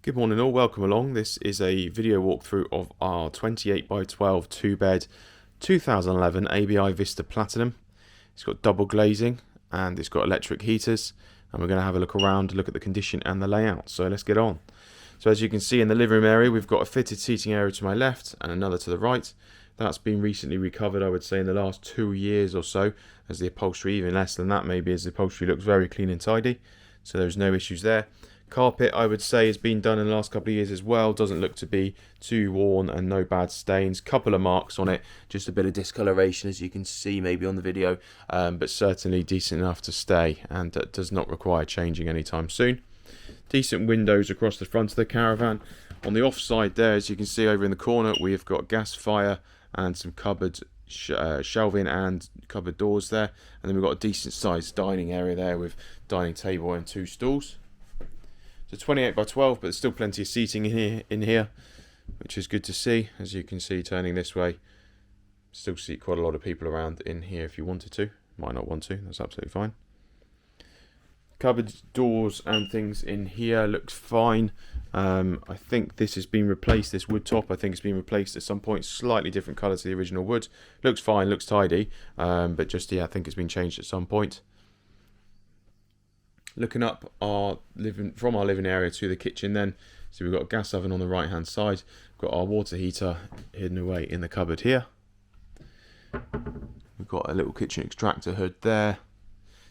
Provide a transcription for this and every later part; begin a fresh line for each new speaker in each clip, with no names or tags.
Good morning all, welcome along. This is a video walkthrough of our 28 by 12 2-bed 2011 ABI Vista Platinum. It's got double glazing and it's got electric heaters, and we're going to have a look around, look at the condition and the layout. So let's get on. So as you can see in the living room area, we've got a fitted seating area to my left and another to the right. That's been recently recovered, I would say, in the last 2 years or so, as the upholstery, even less than that maybe, as the upholstery looks very clean and tidy. So there's no issues there. Carpet, I would say, has been done in the last couple of years as well. Doesn't look to be too worn and no bad stains. Couple of marks on it, just a bit of discoloration as you can see maybe on the video, but certainly decent enough to stay, and does not require changing anytime soon. Decent windows across the front of the Caravan. On the offside there, as you can see over in the corner, we have got gas fire and some cupboard shelving and cupboard doors there, and then we've got a decent sized dining area there with dining table and 2 stools. So 28 by 12, but there's still plenty of seating in here, which is good to see. As you can see, turning this way, still see quite a lot of people around in here if you wanted to. Might not want to, that's absolutely fine. Cupboard doors and things in here looks fine. I think this has been replaced, this wood top, I think it's been replaced at some point, slightly different colour to the original wood. Looks fine, looks tidy, but just, yeah, I think it's been changed at some point. Looking up from our living area to the kitchen then, so we've got a gas oven on the right hand side, we've got our water heater hidden away in the cupboard here. We've got a little kitchen extractor hood there.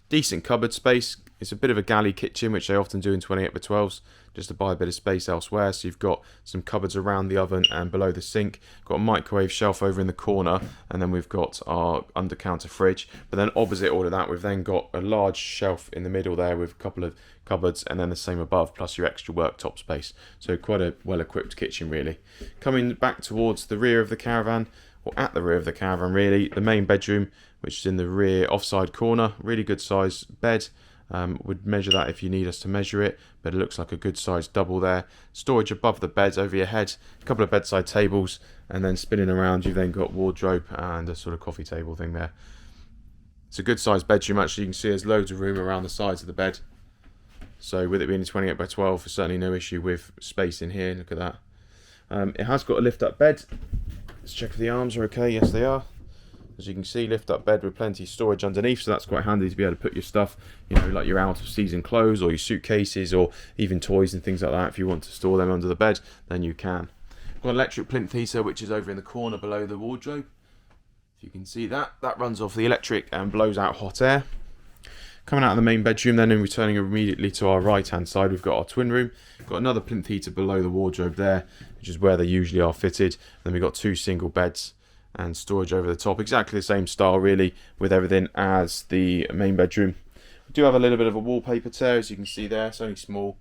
Decent cupboard space. It's a bit of a galley kitchen, which they often do in 28 by 12s, just to buy a bit of space elsewhere. So you've got some cupboards around the oven and below the sink. Got a microwave shelf over in the corner, and then we've got our under counter fridge. But then opposite all of that, we've then got a large shelf in the middle there with a couple of cupboards, and then the same above, plus your extra worktop space. So quite a well-equipped kitchen really. Coming back towards the rear of the Caravan, or at the rear of the Caravan really, the main bedroom, which is in the rear offside corner. Really good size bed. Would measure that if you need us to measure it, but it looks like a good sized double there. Storage above the beds over your head, a couple of bedside tables, and then spinning around you've then got wardrobe and a sort of coffee table thing there. It's a good sized bedroom actually. You can see there's loads of room around the sides of the bed. So with it being a 28 by 12, there's certainly no issue with space in here. Look at that. It has got a lift up bed. Let's check if the arms are okay. Yes, they are. As you can see, lift up bed with plenty of storage underneath, so that's quite handy to be able to put your stuff, you know, like your out of season clothes or your suitcases or even toys and things like that. If you want to store them under the bed, then you can. Got an electric plinth heater, which is over in the corner below the wardrobe. If you can see that, that runs off the electric and blows out hot air. Coming out of the main bedroom then, and returning immediately to our right hand side, we've got our twin room. Got another plinth heater below the wardrobe there, which is where they usually are fitted. Then we've got 2 single beds and storage over the top, exactly the same style really with everything as the main bedroom. We do have a little bit of a wallpaper tear, as you can see there. It's only small,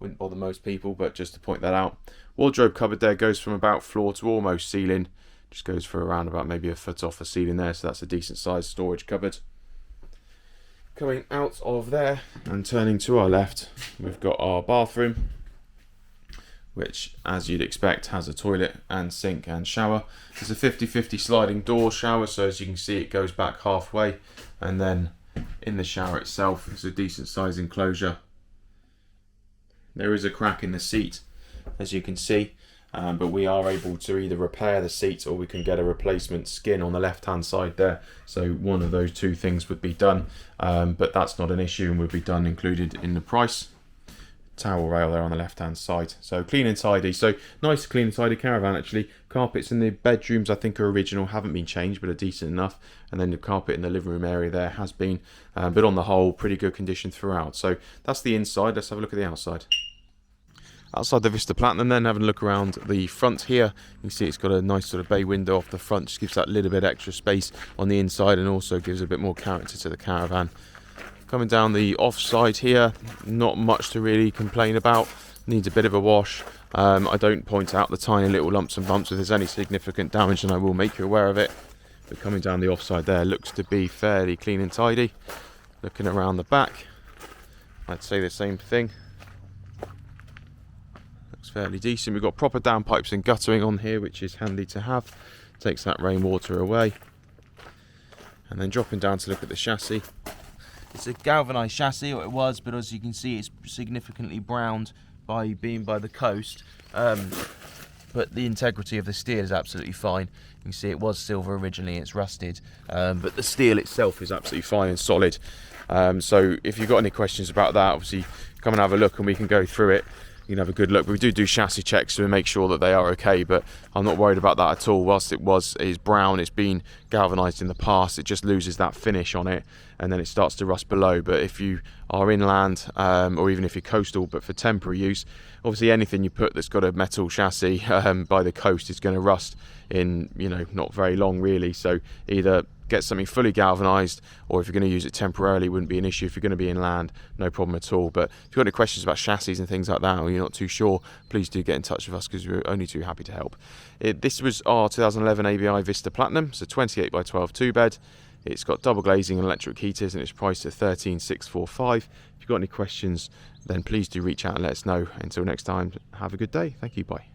wouldn't bother most people, but just to point that out. Wardrobe cupboard there goes from about floor to almost ceiling, just goes for around about maybe a foot off the ceiling there, so that's a decent sized storage cupboard. Coming out of there and turning to our left, we've got our bathroom, which, as you'd expect, has a toilet and sink and shower. It's a 50-50 sliding door shower, so as you can see it goes back halfway, and then in the shower itself it's a decent size enclosure. There is a crack in the seat, as you can see, but we are able to either repair the seat or we can get a replacement skin on the left hand side there, so one of those 2 things would be done, but that's not an issue and would be done included in the price. Towel rail there on the left hand side, so clean and tidy. So nice clean and tidy Caravan actually. Carpets in the bedrooms I think are original, haven't been changed but are decent enough, and then the carpet in the living room area there has been, but on the whole pretty good condition throughout. So that's the inside. Let's have a look at the outside. Outside the Vista Platinum then, having a look around the front here, you can see it's got a nice sort of bay window off the front, just gives that little bit extra space on the inside and also gives a bit more character to the Caravan. Coming down the offside here, not much to really complain about. Needs a bit of a wash. I don't point out the tiny little lumps and bumps. If there's any significant damage, then I will make you aware of it. But coming down the offside there, looks to be fairly clean and tidy. Looking around the back, I'd say the same thing. Looks fairly decent. We've got proper downpipes and guttering on here, which is handy to have. Takes that rainwater away. And then dropping down to look at the chassis. It's a galvanised chassis, or it was, but as you can see it's significantly browned by being by the coast, but the integrity of the steel is absolutely fine. You can see it was silver originally, it's rusted, but the steel itself is absolutely fine and solid. So if you've got any questions about that, obviously come and have a look and we can go through it. You can have a good look. But we do chassis checks to make sure that they are okay, but I'm not worried about that at all. Whilst it is brown, it's been galvanised in the past, it just loses that finish on it and then it starts to rust below. But if you are inland, or even if you're coastal but for temporary use, obviously anything you put that's got a metal chassis by the coast is going to rust in, you know, not very long really. So either get something fully galvanised, or if you're going to use it temporarily, wouldn't be an issue. If you're going to be inland, no problem at all. But if you've got any questions about chassis and things like that, or you're not too sure, please do get in touch with us, because we're only too happy to help. This was our 2011 ABI Vista Platinum. It's a 28 by 12 2-bed. It's got double glazing and electric heaters, and it's priced at $13,645. If you've got any questions, then please do reach out and let us know. Until next time, have a good day. Thank you. Bye.